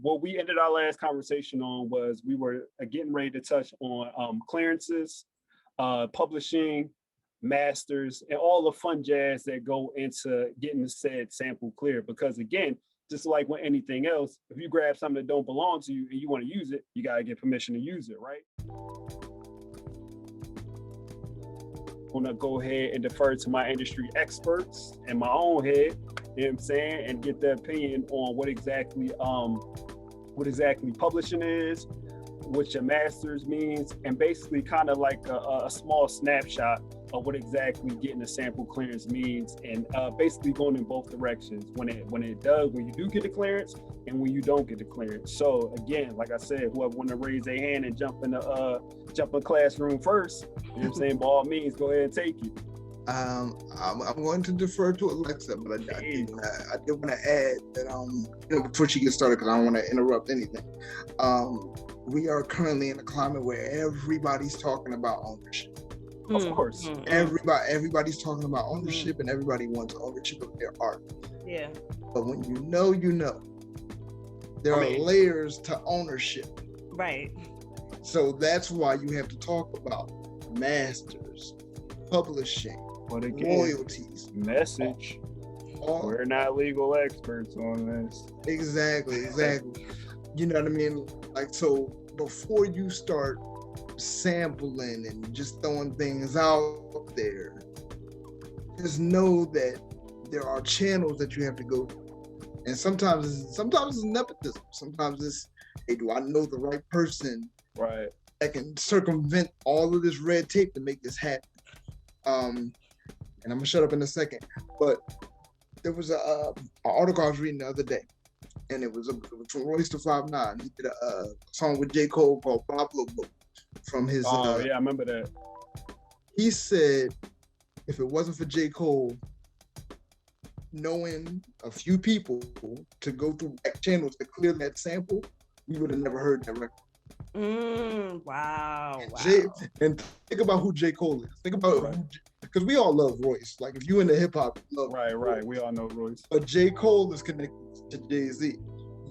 what we ended our last conversation on was we were getting ready to touch on clearances, publishing, masters, and all the fun jazz that go into getting the said sample clear. Because again, just like with anything else, if you grab something that don't belong to you and you want to use it, you got to get permission to use it, right? I'm gonna go ahead and defer to my industry experts and my own head, you know what I'm saying, and get their opinion on what exactly publishing is, what your masters means, and basically kind of like a small snapshot of what exactly getting a sample clearance means, and basically going in both directions when you do get the clearance and when you don't get the clearance. So again, like I said, whoever want to raise their hand and jump in the classroom first, you know what I'm saying, by all means, go ahead and take it. I'm going to defer to Alexa, but I did want to add that before she gets started, because I don't want to interrupt anything. We are currently in a climate where everybody's talking about ownership. Of course. Everybody's talking about ownership, and everybody wants ownership of their art. Yeah. But when you know, there are layers to ownership. Right. So that's why you have to talk about masters, publishing, but again, royalties. Message. We're not legal experts on this. Exactly. You know what I mean? Like, so before you start sampling and just throwing things out there, just know that there are channels that you have to go through. And sometimes it's nepotism. Sometimes it's, hey, do I know the right person that can circumvent all of this red tape to make this happen? And I'm gonna shut up in a second. But there was an article I was reading the other day, and it was from Royce da 5'9". He did a song with J. Cole called Pablo Boat from his. Oh yeah, I remember that. He said, if it wasn't for J. Cole knowing a few people to go through back channels to clear that sample, we would have never heard that record. Wow. And think about who J. Cole is. Think about because we all love Royce. Like, if you into hip hop, love Royce. We all know Royce. But J. Cole is connected to Jay-Z.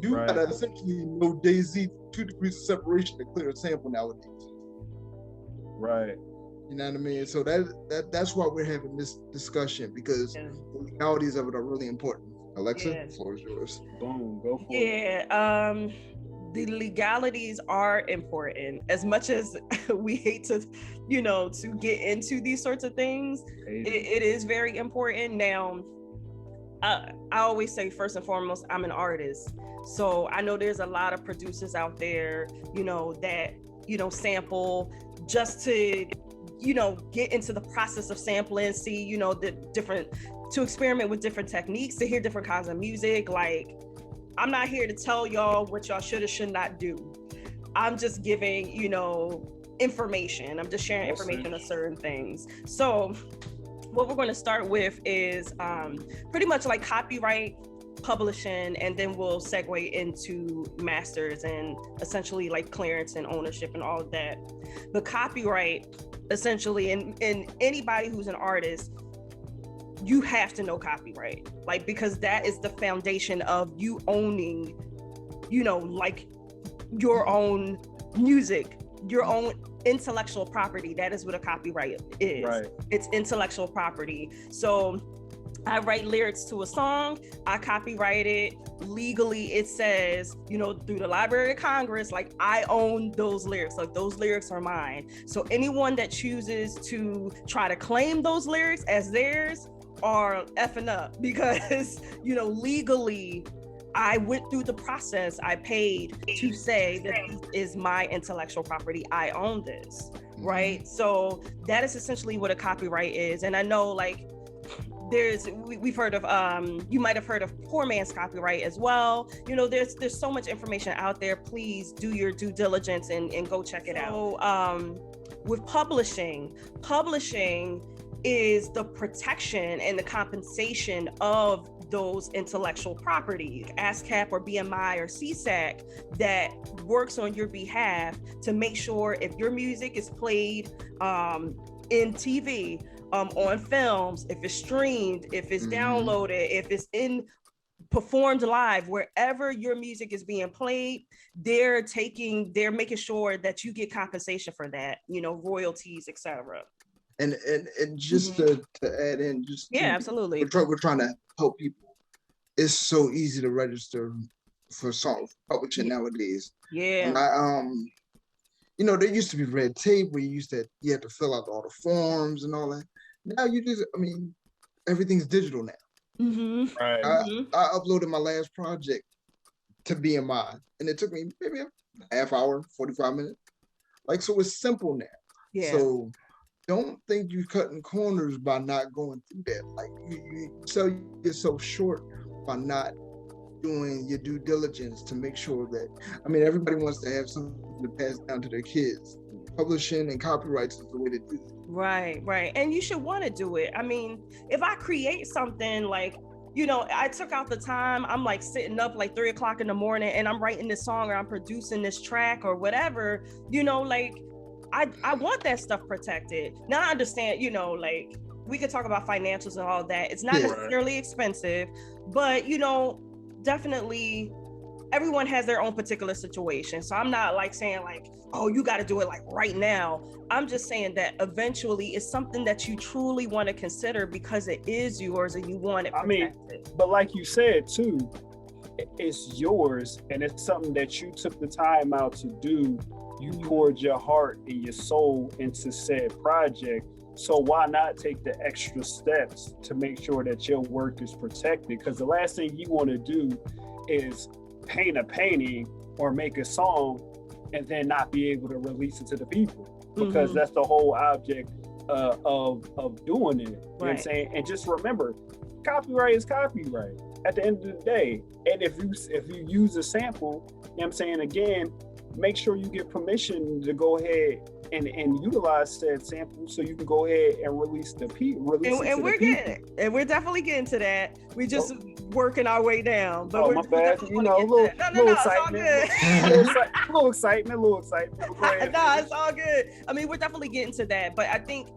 You gotta essentially know Jay-Z 2 degrees of separation to clear a sample nowadays. Right. You know what I mean? So that's why we're having this discussion, because the legalities of it are really important. Alexa, the floor is yours. Boom, go for it. The legalities are important. As much as we hate to, to get into these sorts of things, it is very important. Now, I always say, first and foremost, I'm an artist. So I know there's a lot of producers out there, that, sample just to, get into the process of sampling, see, to experiment with different techniques, to hear different kinds of music. Like, I'm not here to tell y'all what y'all should or should not do. I'm just giving, information. I'm just sharing information on certain things. So what we're going to start with is pretty much like copyright, publishing, and then we'll segue into masters and essentially like clearance and ownership and all of that. The copyright, essentially, and anybody who's an artist, you have to know copyright, like, because that is the foundation of you owning, like your own music, your own intellectual property. That is what a copyright is. Right. It's intellectual property. So I write lyrics to a song, I copyright it. Legally, it says, through the Library of Congress, like, I own those lyrics. Like, those lyrics are mine. So anyone that chooses to try to claim those lyrics as theirs are effing up, because, legally, I went through the process. I paid to say that this is my intellectual property. I own this, right? So that is essentially what a copyright is. And I know, like, we've heard of, you might have heard of poor man's copyright as well. There's so much information out there. Please do your due diligence and go check it out. So, with publishing is the protection and the compensation of those intellectual property. ASCAP or BMI or CSAC that works on your behalf to make sure if your music is played in TV, on films, if it's streamed, if it's downloaded, if it's in performed live, wherever your music is being played, they're making sure that you get compensation for that, royalties, etc. And just to add in, absolutely. We're trying to help people. It's so easy to register for song publishing nowadays. Yeah. And there used to be red tape where you had to fill out all the forms and all that. Now everything's digital now. Mm-hmm. Right. I uploaded my last project to BMI, and it took me maybe a half hour, 45 minutes. So it's simple now. Yeah. So don't think you're cutting corners by not going through that. You sell yourself short by not doing your due diligence to make sure that, everybody wants to have something to pass down to their kids. Publishing and copyrights is the way to do it. Right. And you should want to do it. If I create something I took out the time, I'm sitting up 3 o'clock in the morning and I'm writing this song or I'm producing this track or whatever, I want that stuff protected. Now I understand, we could talk about financials and all that. It's not necessarily expensive, but definitely everyone has their own particular situation. So I'm not saying oh, you got to do it right now. I'm just saying that eventually it's something that you truly want to consider because it is yours and you want it protected. But like you said too, it's yours and it's something that you took the time out to do. You poured your heart and your soul into said project. So why not take the extra steps to make sure that your work is protected? Because the last thing you want to do is paint a painting or make a song and then not be able to release it to the people, because that's the whole object of doing it. You know what I'm saying? And just remember, copyright is copyright at the end of the day. And if you use a sample, you know what I'm saying, again, make sure you get permission to go ahead and utilize said sample so you can go ahead and release the people. And we're definitely getting to that. We just working our way down. But my bad. A little excitement. A little excitement. No, it's all good. We're definitely getting to that. But I think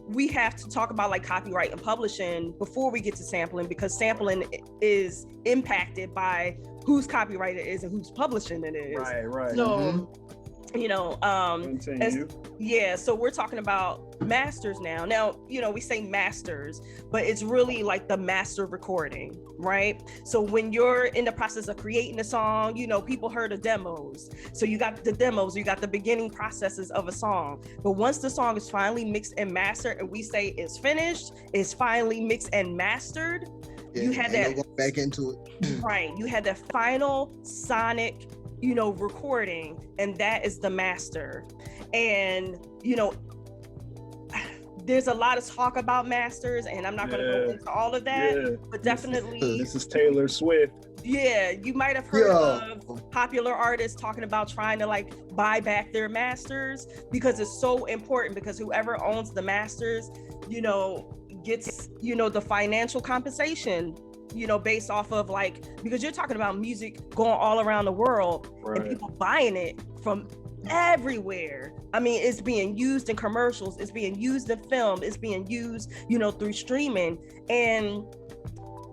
we have to talk about copyright and publishing before we get to sampling, because sampling is impacted by whose copyright it is and who's publishing it is. Right. So, so we're talking about masters now. Now, we say masters, but it's really the master recording, right? So when you're in the process of creating a song, people heard of demos. So you got the demos, you got the beginning processes of a song. But once the song is finally mixed and mastered, and we say it's finished, it's finally mixed and mastered, you had that go back into it. Right. You had that final sonic recording, and that is the master. And there's a lot of talk about masters, and I'm not going to go into all of that, but definitely this is Taylor Swift. You might have heard of popular artists talking about trying to buy back their masters, because it's so important, because whoever owns the masters gets the financial compensation based off of because you're talking about music going all around the world, and people buying it from everywhere. It's being used in commercials, it's being used in film, it's being used through streaming, and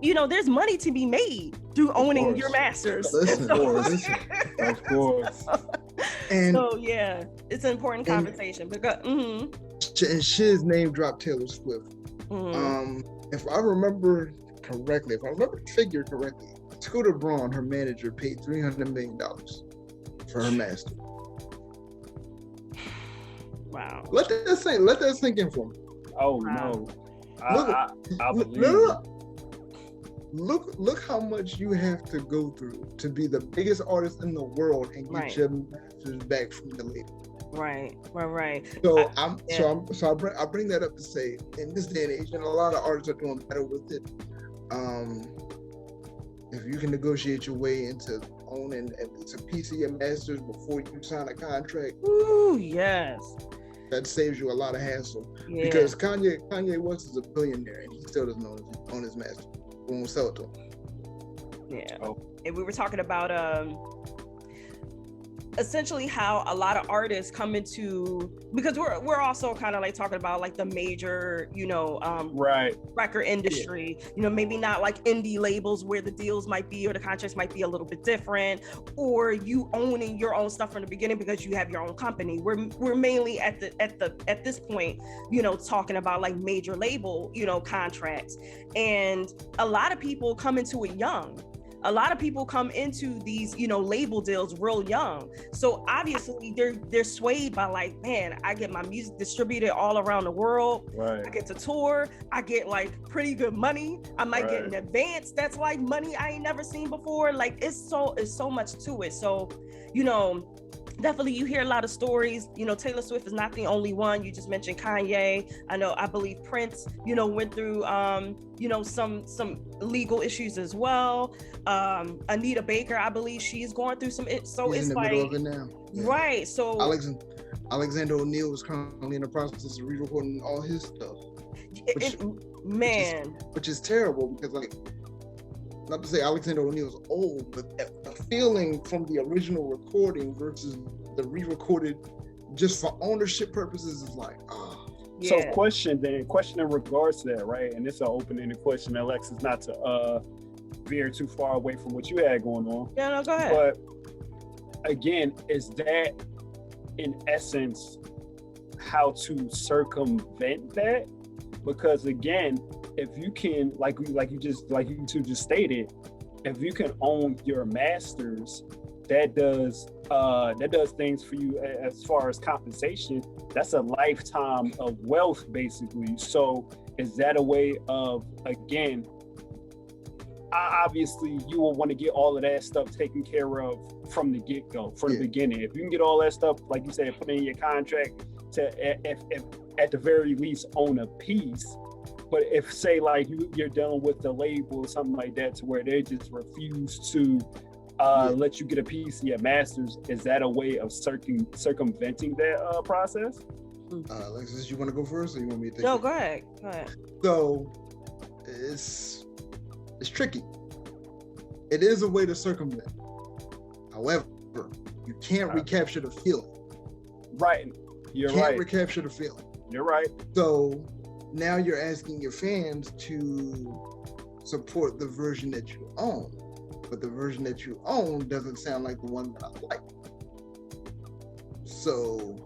there's money to be made through owning your masters. Of course. And so it's an important conversation because and Shiz name dropped Taylor Swift. If I remember the figure correctly, Scooter Braun, her manager, paid $300 million for her master. Wow. Let that sink in for me. Oh wow. No. I believe Look how much you have to go through to be the biggest artist in the world and get your masters back from the label. Right. So I bring that up to say, in this day and age, and a lot of artists are doing better with it. If you can negotiate your way into owning at least a piece of your masters before you sign a contract, ooh, yes, that saves you a lot of hassle. Because Kanye West is a billionaire and he still doesn't own his master. We won't sell it to him. Yeah. And we were talking about essentially how a lot of artists come into, because we're also kind of like talking about like the major, right, record industry, maybe not like indie labels where the deals might be or the contracts might be a little bit different, or you owning your own stuff from the beginning because you have your own company. We're mainly at this point, talking about like major label, contracts. And a lot of people come into it young. A lot of people come into these, label deals real young. So obviously they're swayed by like, man, I get my music distributed all around the world. Right. I get to tour. I get like pretty good money. I might get an advance that's like money I ain't never seen before. Like it's so much to it. So, definitely you hear a lot of stories. Taylor Swift is not the only one. You just mentioned Kanye. I believe Prince, went through some legal issues as well. Anita Baker, I believe she's going through some, so He's it's in the like middle of it now. Yeah. Right. So Alexander O'Neal is currently in the process of re-recording all his stuff. Which is terrible, because like, not to say Alexander O'Neal is old, but the feeling from the original recording versus the re-recorded just for ownership purposes is like, Yeah. So question in regards to that, right? And it's an open-ended question, Alexis, not to veer too far away from what you had going on. Yeah, no, go ahead. But again, is that in essence how to circumvent that? Because again, if you can, like you two just stated, if you can own your masters, that does things for you as far as compensation. That's a lifetime of wealth, basically. So is that a way of, again, obviously you will want to get all of that stuff taken care of from the get-go, from the beginning. If you can get all that stuff, like you said, put in your contract to, if at the very least, own a piece. But if, say, like you're dealing with the label or something like that, to where they just refuse to let you get a piece of your masters, is that a way of circumventing that process? Alexis, you want to go first, or you want me to take No, it? go ahead. So it's tricky. It is a way to circumvent. However, you can't recapture the feeling. Right. You can't recapture the feeling. You're right. So now you're asking your fans to support the version that you own, but the version that you own doesn't sound like the one that I like. So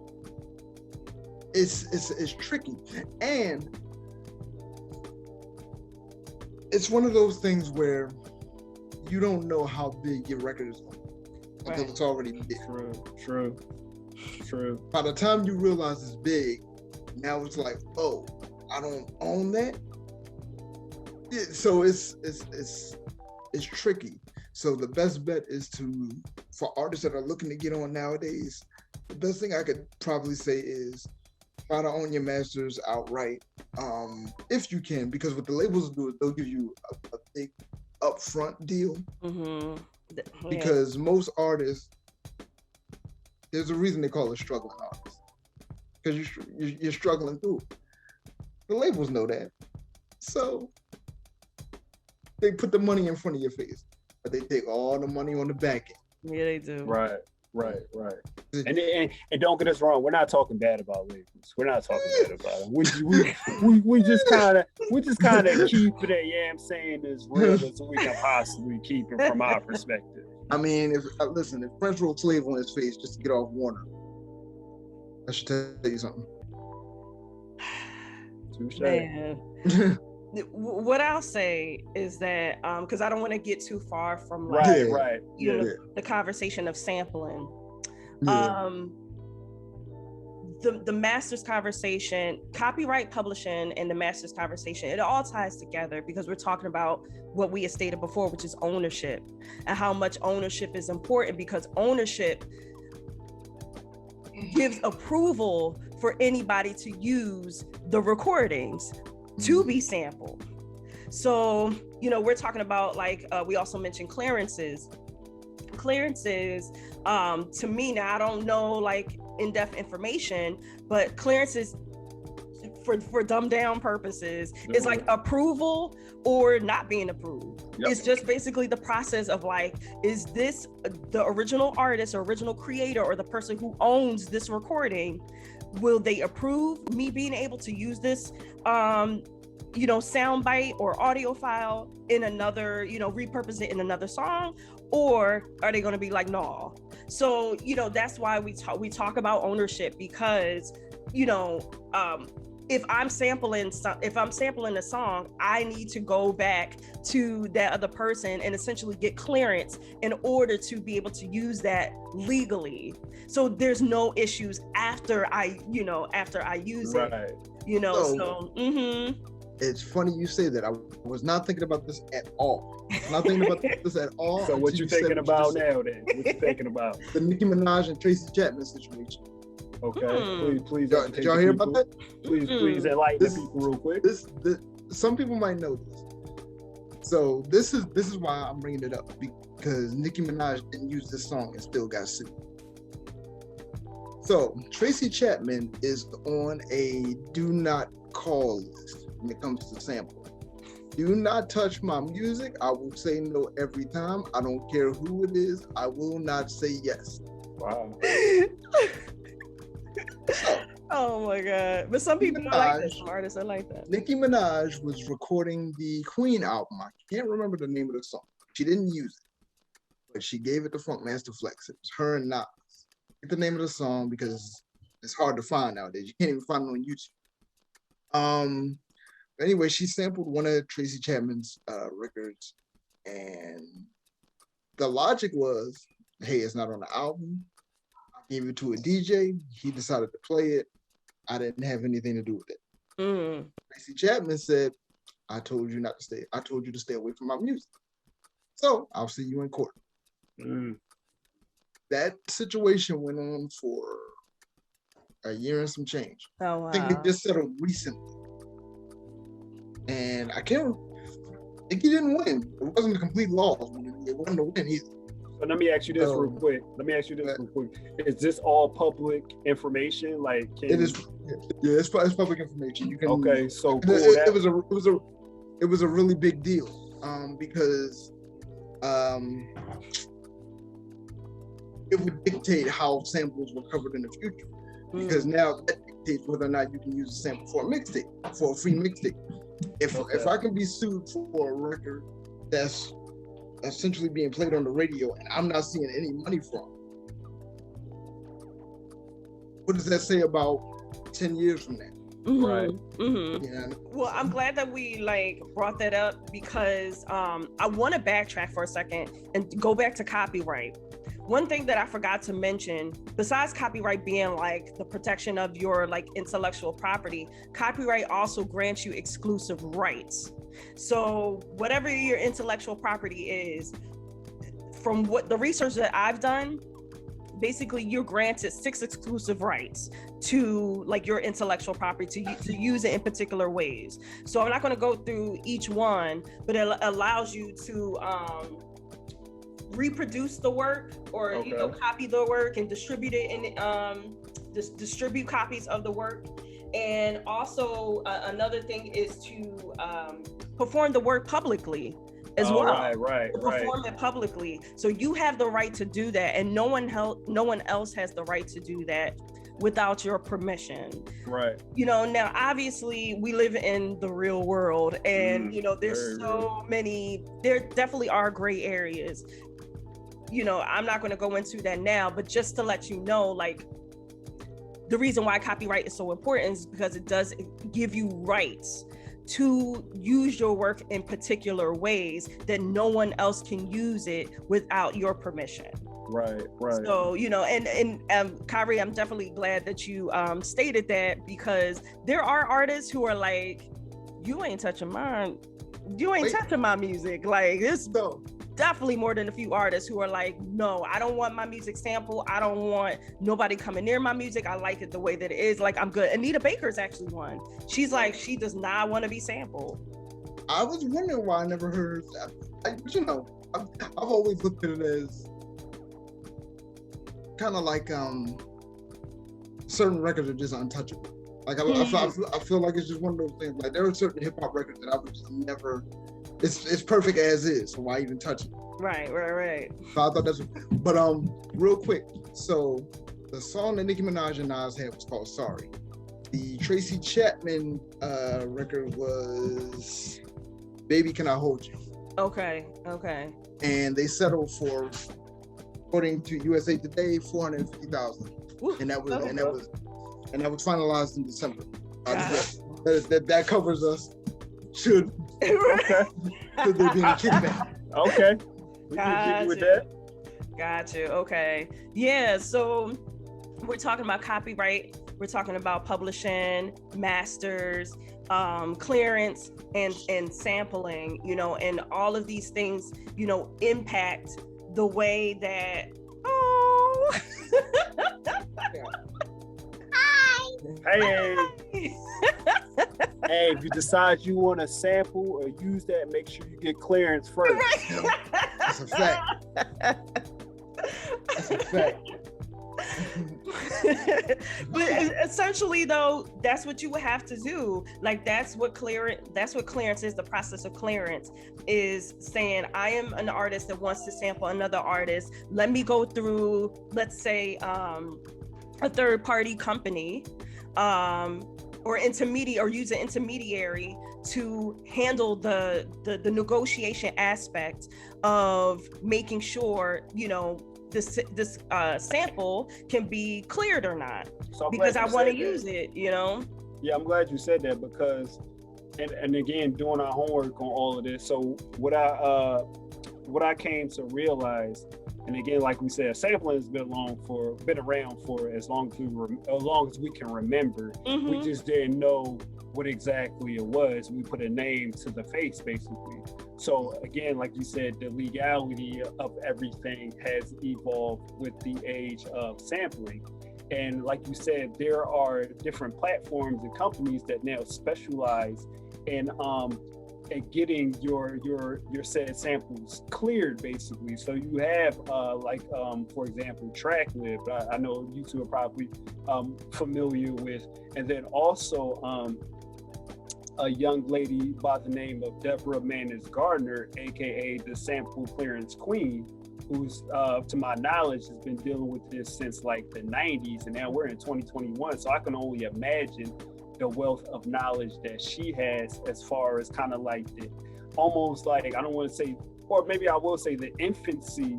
it's tricky, and it's one of those things where you don't know how big your record is until it's already big. True. By the time you realize it's big, now it's like, oh, I don't own that. So it's tricky. So the best bet is for artists that are looking to get on nowadays, the best thing I could probably say is try to own your masters outright, if you can, because what the labels do is they'll give you a big upfront deal. Mm-hmm. Yeah. Because most artists, there's a reason they call it struggling artists, because you're struggling through it. The labels know that, so they put the money in front of your face, but they take all the money on the back end. Yeah, they do. Right. And don't get us wrong, we're not talking bad about labels. We're not talking bad about them. We just kind of keep it at, yeah, I'm saying, as real as we can possibly keep it from our perspective. I mean, if Prince wrote Slave on his face just to get off Warner, I should tell you something. Man. What I'll say is that, because I don't want to get too far from the conversation of sampling. Yeah. The master's conversation, copyright publishing and the master's conversation, it all ties together, because we're talking about what we had stated before, which is ownership, and how much ownership is important, because ownership gives approval for anybody to use the recordings to be sampled. So, we're talking about, like, we also mentioned clearances. To me, now I don't know like in-depth information, but clearances for dumbed down purposes, is like approval or not being approved. It's just basically the process of like, is this the original artist or original creator or the person who owns this recording? Will they approve me being able to use this sound bite or audio file in another, repurpose it in another song? Or are they going to be like, no? So, that's why we talk about ownership, because, if I'm sampling a song, I need to go back to that other person and essentially get clearance in order to be able to use that legally. So there's no issues after I use it. It's funny you say that. I was not thinking about this at all. Not thinking about this at all. So what you thinking about now then? What you thinking about? The Nicki Minaj and Tracy Chapman situation. Okay, please. Did y'all hear about that? Please enlighten the people real quick. Some people might know this. So this is why I'm bringing it up, because Nicki Minaj didn't use this song and still got sued. So Tracy Chapman is on a do not call list when it comes to sampling. Do not touch my music. I will say no every time. I don't care who it is. I will not say yes. Wow. Oh my God. But some people are like that. Some artists are like that. Nicki Minaj was recording the Queen album. I can't remember the name of the song. She didn't use it, but she gave it to Funkmaster Flex. It was her and Nas. Get the name of the song because it's hard to find nowadays. You can't even find it on YouTube. Anyway, she sampled one of Tracy Chapman's records, and the logic was, hey, it's not on the album. I gave it to a DJ. He decided to play it. I didn't have anything to do with it. Tracy Chapman said, I told you not to stay. I told you to stay away from my music. So I'll see you in court. That situation went on for a year and some change. Oh, wow. I think it just settled recently. And I can't. Nicki didn't win. It wasn't a complete loss. It wasn't a win either. So let me ask you this real quick. Is this all public information? Like, it is. Yeah, it's public information. You can. Okay, so it was a really big deal. Because it would dictate how samples were covered in the future. Because now that dictates whether or not you can use a sample for a mixtape, for a free mixtape. If I can be sued for a record that's essentially being played on the radio and I'm not seeing any money from, what does that say about 10 years from now? Right. Yeah. Well, I'm glad that we brought that up, because I want to backtrack for a second and go back to copyright. One thing that I forgot to mention, besides copyright being like the protection of your intellectual property, copyright also grants you exclusive rights. So whatever your intellectual property is, from what the research that I've done, basically you're granted 6 exclusive rights to your intellectual property to use it in particular ways. So I'm not going to go through each one, but it allows you to reproduce the work, or copy the work and distribute it, and distribute copies of the work. And also another thing is to perform the work publicly as well. Right. Perform it publicly. So you have the right to do that, and no one else has the right to do that without your permission. Right. Now obviously we live in the real world, and there's so many. There definitely are gray areas. I'm not going to go into that now, but just to let you know, the reason why copyright is so important is because it does give you rights to use your work in particular ways that no one else can use it without your permission. Right. So, and Kyrie, I'm definitely glad that you stated that, because there are artists who are like, you ain't touching mine. You ain't touching my music. This definitely more than a few artists who are like, no, I don't want my music sampled. I don't want nobody coming near my music. I like it the way that it is. I'm good. Anita Baker's actually one. She's like, she does not want to be sampled. I was wondering why I never heard that. I've always looked at it as kind of like certain records are just untouchable. Like I feel like it's just one of those things. Like there are certain hip hop records that I would just never. It's perfect as is, so why even touch it? Right. So I thought that's. But real quick. So the song that Nicki Minaj and Nas had was called "Sorry." The Tracy Chapman record was "Baby Can I Hold You." Okay. And they settled for, according to USA Today, $450,000, and that was finalized in December. That covers us. Should there be a kickback? Okay, we can get with that. Got you. Okay, yeah. So we're talking about copyright. We're talking about publishing, masters, clearance, and sampling. You know, and all of these things, you know, impact the way that. Oh. Hey. Hey, if you decide you want to sample or use that, make sure you get clearance first. Right. You know? That's a fact. That's a fact. But essentially, though, that's what you would have to do. Like that's what clearance is. The process of clearance is saying, I am an artist that wants to sample another artist. Let me go through, let's say, a third-party company, or use an intermediary to handle the negotiation aspect of making sure, you know, this sample can be cleared or not, so because I want to use it, you know. Yeah, I'm glad you said that, because and again, doing our homework on all of this. So what I came to realize, and again, like we said, sampling has been around for as long as we can remember. Mm-hmm. We just didn't know what exactly it was. We put a name to the face, basically. So again, like you said, the legality of everything has evolved with the age of sampling. And like you said, there are different platforms and companies that now specialize in getting your said samples cleared, basically. So you have for example, TrackLib. I know you two are probably familiar with, and then also a young lady by the name of Deborah Manis Gardner, aka the Sample Clearance Queen, who's to my knowledge has been dealing with this since like the 90s, and now we're in 2021. So I can only imagine the wealth of knowledge that she has, as far as kind of like almost like, I don't want to say, or maybe I will say, the infancy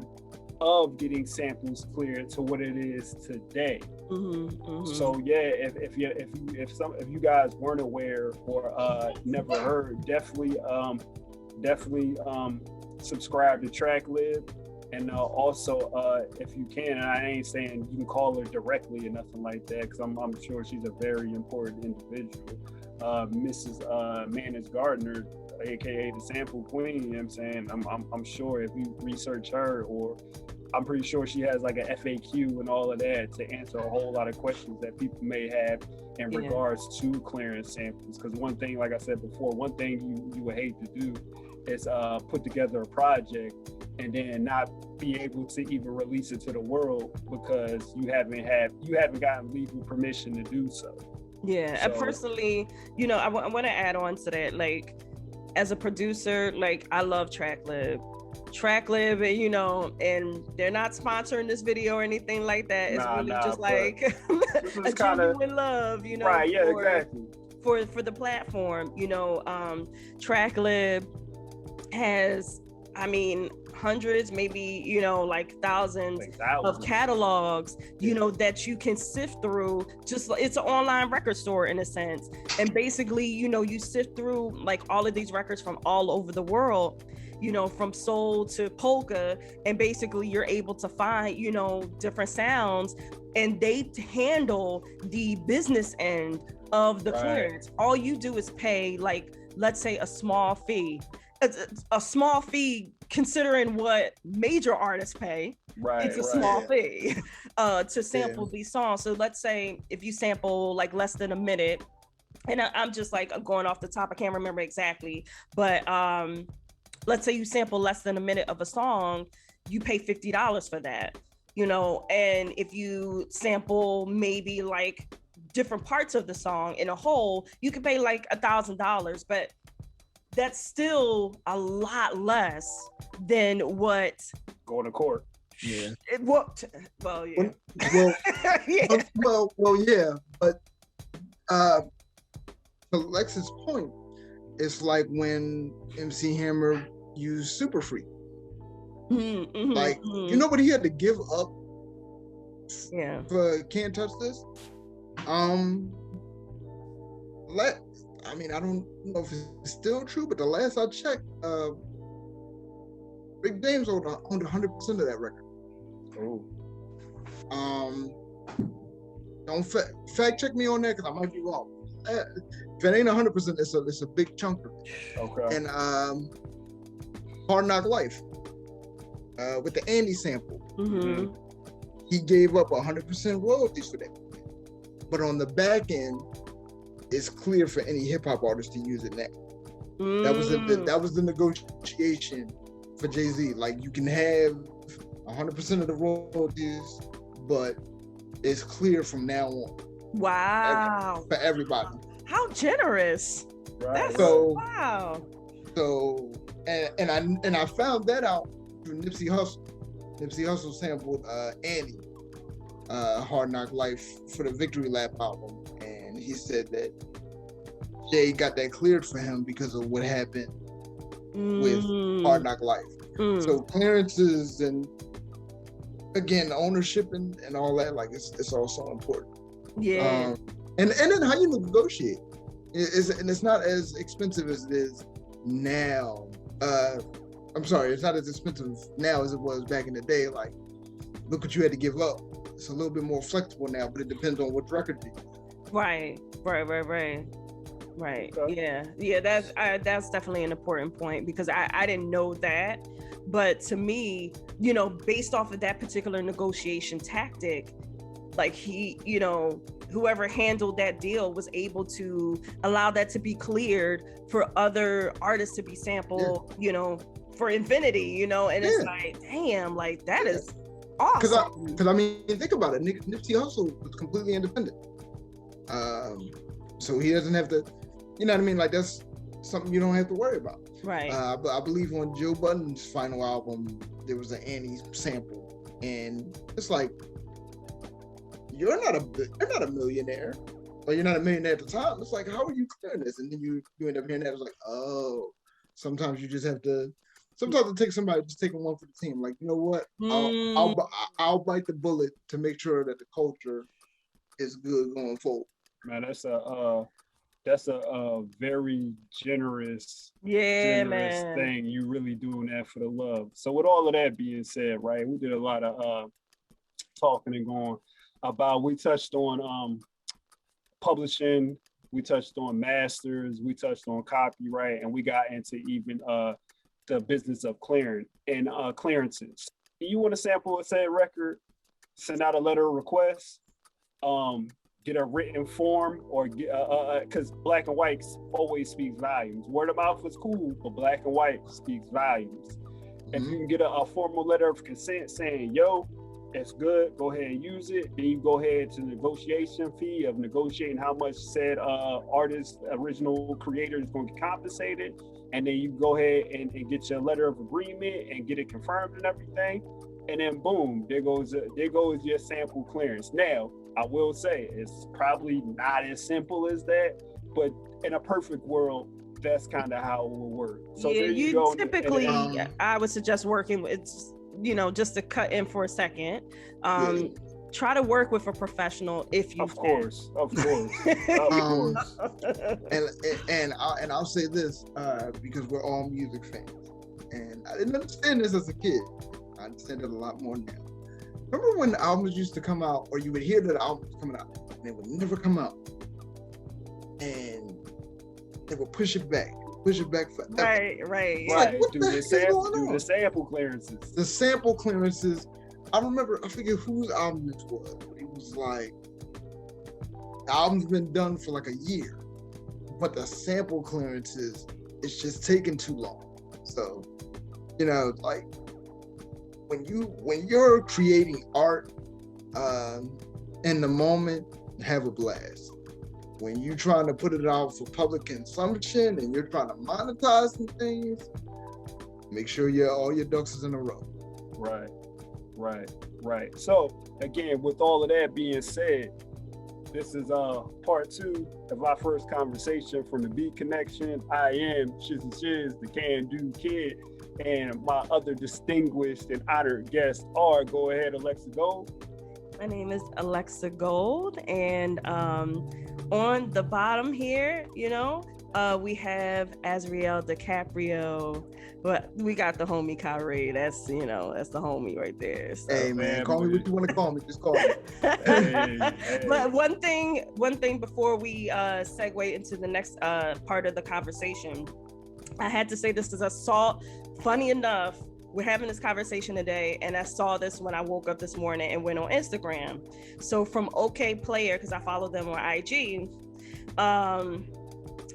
of getting samples cleared to what it is today. Mm-hmm, mm-hmm. So yeah, if you guys weren't aware or never heard, definitely subscribe to TrackLib. And also, if you can, and I ain't saying you can call her directly or nothing like that, because I'm sure she's a very important individual. Mrs. Manis Gardner, aka the Sample Queen, you know what I'm saying? I'm sure if you research her, or I'm pretty sure she has like an FAQ and all of that to answer a whole lot of questions that people may have in regards to clearance samples. Because one thing, like I said before, one thing you would hate to do is put together a project and then not be able to even release it to the world because you haven't gotten legal permission to do so. Yeah, so, personally, you know, I want to add on to that. Like, as a producer, like, I love TrackLib, you know, and they're not sponsoring this video or anything like that. It's just like a genuine love, you know. Right? Yeah, exactly. For the platform, you know, TrackLib has, I mean, hundreds, maybe, you know, like thousands of catalogs, you know, that you can sift through. Just, it's an online record store in a sense. And basically, you know, you sift through like all of these records from all over the world, you know, from soul to polka, and basically you're able to find, you know, different sounds, and they handle the business end of the clearance. All you do is pay, like, let's say a small fee. A small fee considering what major artists pay. It's a small fee to sample these songs. So let's say if you sample like less than a minute, and I'm just like going off the top, I can't remember exactly, but let's say you sample less than a minute of a song, you pay $50 for that, you know. And if you sample maybe like different parts of the song in a whole, you could pay like $1,000, but that's still a lot less than what Going to court. Yeah. Well, yeah. Well, Yeah. well, yeah, but to Lex's point, it's like when MC Hammer used Super Freak. Mm-hmm, Like, you know what he had to give up yeah. for Can't Touch This? I don't know if it's still true, but the last I checked, Big James owned 100% of that record. Oh. Don't fact check me on that because I might be wrong. If it ain't 100%, it's a big chunk of it. Okay. And Hard Knock Life with the Andy sample, Mm-hmm. he gave up 100% royalties for that. But on the back end, it's clear for any hip hop artist to use it now. That was the negotiation for Jay-Z. Like, you can have 100% of the royalties, but it's clear from now on. Wow. For everybody. How generous. Right. That's wow. So and I found that out through Nipsey Hussle. Nipsey Hussle sampled Annie, Hard Knock Life for the Victory Lap album, and he said that Jay got that cleared for him because of what happened with Hard Knock Life. So clearances and again ownership and all that, like it's also important. Yeah. And then how you negotiate. It's not as expensive as it is now. I'm sorry, it's not as expensive now as it was back in the day. Like, look what you had to give up. It's a little bit more flexible now, but it depends on what record you use. Right. Okay. Yeah. That's definitely an important point because I didn't know that, but to me, you know, based off of that particular negotiation tactic, like he, you know, whoever handled that deal was able to allow that to be cleared for other artists to be sampled, you know, for infinity, you know, and it's like, damn, like that is awesome. Because I mean, think about it. Nipsey Hussle was completely independent, so he doesn't have to, you know what I mean? Like, that's something you don't have to worry about. Right. But I believe on Joe Budden's final album, there was an Annie sample, and it's like, you're not a millionaire, or you're not a millionaire at the time. It's like, how are you clearing this? And then you end up hearing that. It's like, oh, sometimes you just have to. Sometimes it takes somebody just taking one for the team. Like, you know what? I'll bite the bullet to make sure that the culture is good going forward. Man, that's a very generous man. thing. You really doing that for the love. So with all of that being said, right, we did a lot of talking and going about. We touched on publishing, we touched on masters, we touched on copyright, and we got into even the business of clearing and clearances. You want to sample a said record, send out a letter of request, get a written form, or because black and white always speaks volumes. Word of mouth is cool, but black and white speaks volumes. Mm-hmm. If you can get a formal letter of consent saying, yo, it's good, go ahead and use it. Then you go ahead to the negotiation fee of negotiating how much said artist, original creator is going to get compensated. And then you go ahead and get your letter of agreement and get it confirmed and everything. And then boom, there goes your sample clearance. Now, I will say it's probably not as simple as that, but in a perfect world, that's kind of how it will work. So yeah, you go typically, I would suggest working with, you know, just to cut in for a second. Try to work with a professional if you Of course. And I'll say this because we're all music fans, and I didn't understand this as a kid. I understand it a lot more now. Remember when albums used to come out, or you would hear that the album was coming out, and they would never come out, and they would push it back forever. Right. Like, what the heck is going on? The sample clearances. The sample clearances. I forget whose album this was, but it was like, the album's been done for like a year, but the sample clearances, it's just taking too long. So, you know, like, when you're creating art in the moment, have a blast. When you're trying to put it out for public consumption and you're trying to monetize some things, make sure all your ducks is in a row. Right. So again, with all of that being said, this is part 2 of our first conversation from the Beat Connection. I am Shizzy Shizz, the Can Do Kid, and my other distinguished and honored guests are, go ahead, Alexa Gold. My name is Alexa Gold, and on the bottom here, we have Azrael DiCaprio, but we got the homie Kyrie. That's the homie right there. So. Hey man, call me what you want to call me. Just call me. Hey. But one thing before we segue into the next part of the conversation, I had to say this because I saw, funny enough, we're having this conversation today, and I saw this when I woke up this morning and went on Instagram. So from OK Player, because I follow them on IG,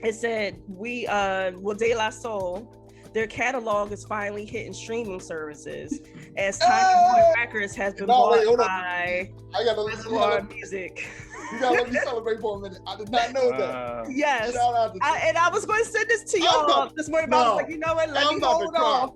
it said De La Soul, their catalog is finally hitting streaming services as Time Boy Records has been bought by Reservoir Music. You gotta let me celebrate for a minute. I did not know that. Yes. Shout out to and I was going to send this to y'all this morning, but I was like, you know what? Let me hold off.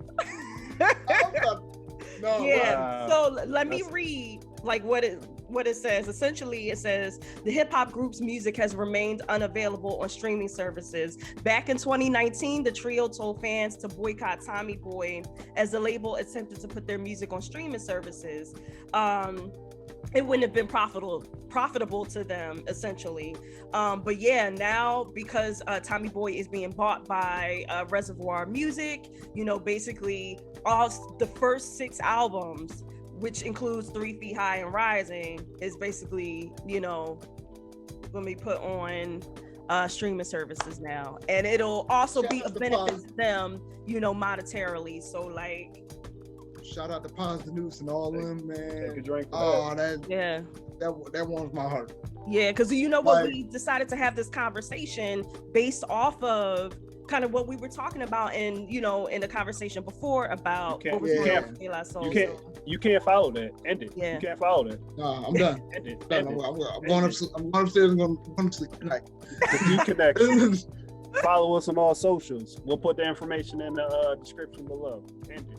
So let me read like what it says. Essentially, it says the hip hop group's music has remained unavailable on streaming services. Back in 2019, the trio told fans to boycott Tommy Boy as the label attempted to put their music on streaming services. It wouldn't have been profitable to them, essentially. But yeah, now because Tommy Boy is being bought by Reservoir Music, basically all the first 6 albums, which includes 3 Feet High and Rising, is basically, when we put on streaming services now. And it'll also be a benefit to them, monetarily. So like, shout out to Pons the Noose and all them, man. Take a drink. That warms my heart. Yeah, because we decided to have this conversation based off of kind of what we were talking about in the conversation before about what was going on with De La Soul. You can't follow that. End it. Yeah. You can't follow that. Nah, I'm done. End it. I'm going upstairs and going to sleep tonight. The Beat Connection. Follow us on all socials. We'll put the information in the description below. End it.